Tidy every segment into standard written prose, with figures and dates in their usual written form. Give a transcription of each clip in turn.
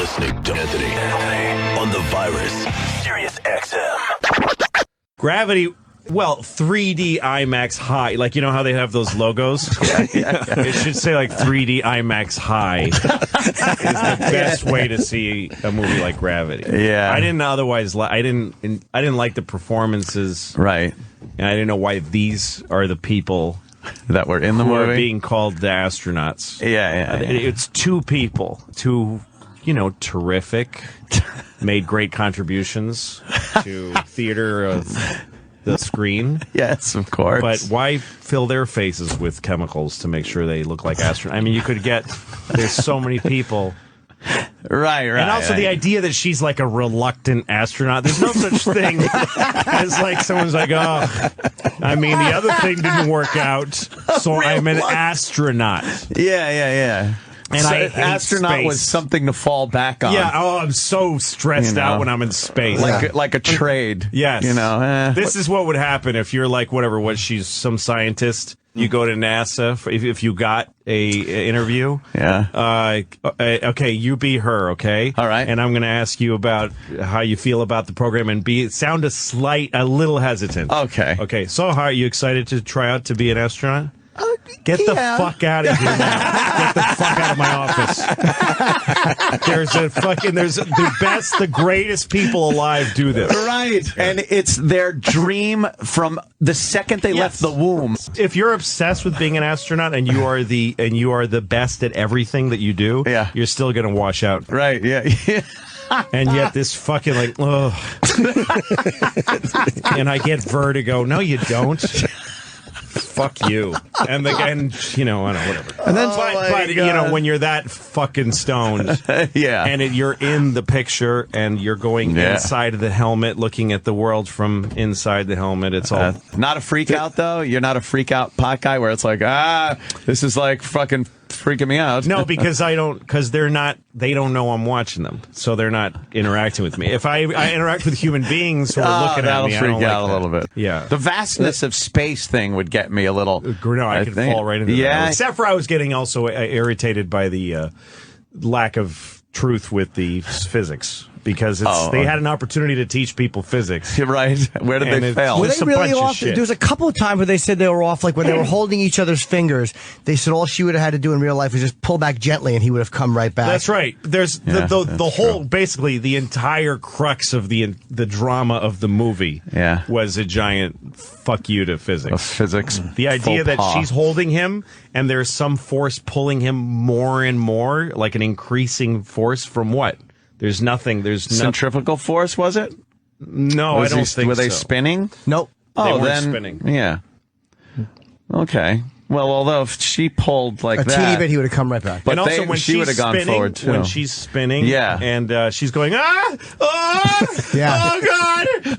listening to Anthony on the Virus, Sirius XM. Gravity, well, 3D IMAX High. Like, you know how they have those logos? It should say, like, 3D IMAX High is the best way to see a movie like Gravity. Yeah. I didn't otherwise I didn't like the performances. Right. And I didn't know why these are the people That were in the who movie. are being called the astronauts. Yeah. It's two people, terrific, made great contributions to theater of the screen. Yes, of course. But why fill their faces with chemicals to make sure they look like astronauts? I mean, there's so many people. Right. And also the idea that she's like a reluctant astronaut. There's no such thing as like someone's like, oh, I mean, the other thing didn't work out, so I'm an astronaut. Yeah. And so I hate astronaut space. was something to fall back on. Yeah, I'm so stressed out when I'm in space. Like a trade. Yes. This What- is what would happen if you're like, she's some scientist. You go to NASA if you got a interview. Yeah. Okay, you be her, okay? All right. And I'm going to ask you about how you feel about the program and sound a little hesitant. Okay. Okay, so how are you excited to try out to be an astronaut? Get the fuck out of here now. Get the fuck out of my office. There's the greatest people alive do this. Right. And it's their dream from the second they left the womb. If you're obsessed with being an astronaut and you are the best at everything that you do, you're still going to wash out. Right. Yeah. And yet this fucking ugh. And I get vertigo. No, you don't. Fuck you. And I don't know, whatever. And then, but when you're that fucking stoned, and you're in the picture and you're going inside of the helmet, looking at the world from inside the helmet, it's all not a freak out though. You're not a freak out pot guy where it's like, this is like fucking freaking me out. No, because they don't know I'm watching them, so they're not interacting with me. If I interact with human beings who are looking at me, that'll freak I out don't a like little bit. Yeah. The vastness of space thing would get me a little. No, I could fall right into that. Except for I was getting also irritated by the lack of truth with the physics. Because they had an opportunity to teach people physics. Right. Where did they fail? Were they really off? There was a couple of times where they said they were off, like when they were holding each other's fingers. They said all she would have had to do in real life was just pull back gently and he would have come right back. That's right. There's the whole, basically, the entire crux of the drama of the movie was a giant fuck you to physics. Physics. The idea that she's holding him and there's some force pulling him more and more, like an increasing force from what? There's nothing. Centrifugal force, was it? No, I don't think so. Were they spinning? Nope. They weren't spinning. Yeah. Okay. Well, although if she pulled like a that, teeny bit, he would have come right back. But also, when she would have gone forward too. When she's spinning, and she's going, Yeah.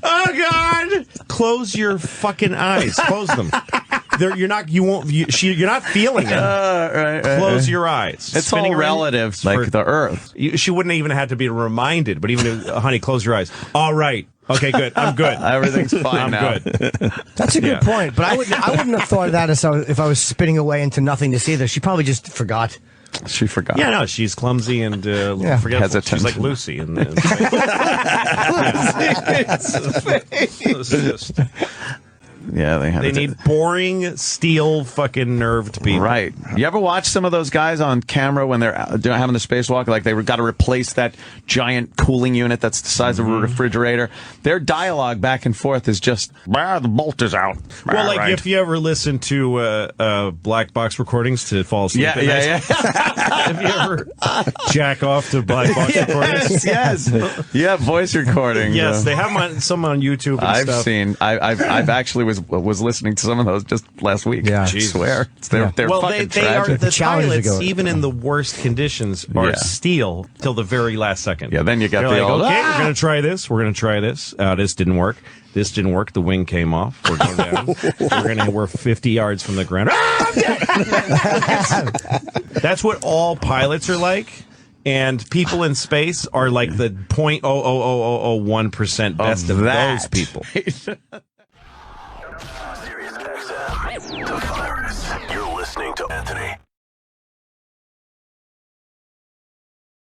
oh God, close your fucking eyes, close them. You're not feeling it. Right, Close your eyes. It's all relative, like the Earth. She wouldn't even have to be reminded, but even if, honey, close your eyes. All right. Okay, good. I'm good. Everything's fine now. I'm good. That's a good point, but I wouldn't have thought of that if I was spinning away into nothingness either. She probably just forgot. She forgot. Yeah, no, she's clumsy and forgetful. Hesitant. She's like Lucy. Yeah, they need boring, steel, fucking nerved people. Right. You ever watch some of those guys on camera when they're having the spacewalk? Like they've got to replace that giant cooling unit that's the size of a refrigerator. Their dialogue back and forth is just, the bolt is out. Well, like if you ever listen to black box recordings to fall asleep at night. Have you ever jack off to black box recordings? Yes. Yeah, voice recording. Yes, they have some on YouTube and I've stuff. seen. I've actually was listening to some of those just last week. Yeah. I swear. They're fucking tragic. The pilots, even in the worst conditions, are steel till the very last second. Yeah, then you got They're the like, old, okay, we're going to try this. We're going to try this. This didn't work. This didn't work. The wing came off. We're going down. We're 50 yards from the ground. That's what all pilots are like. And people in space are like the 0.00001% best of those people. Sirius XM, the Virus. You're listening to Anthony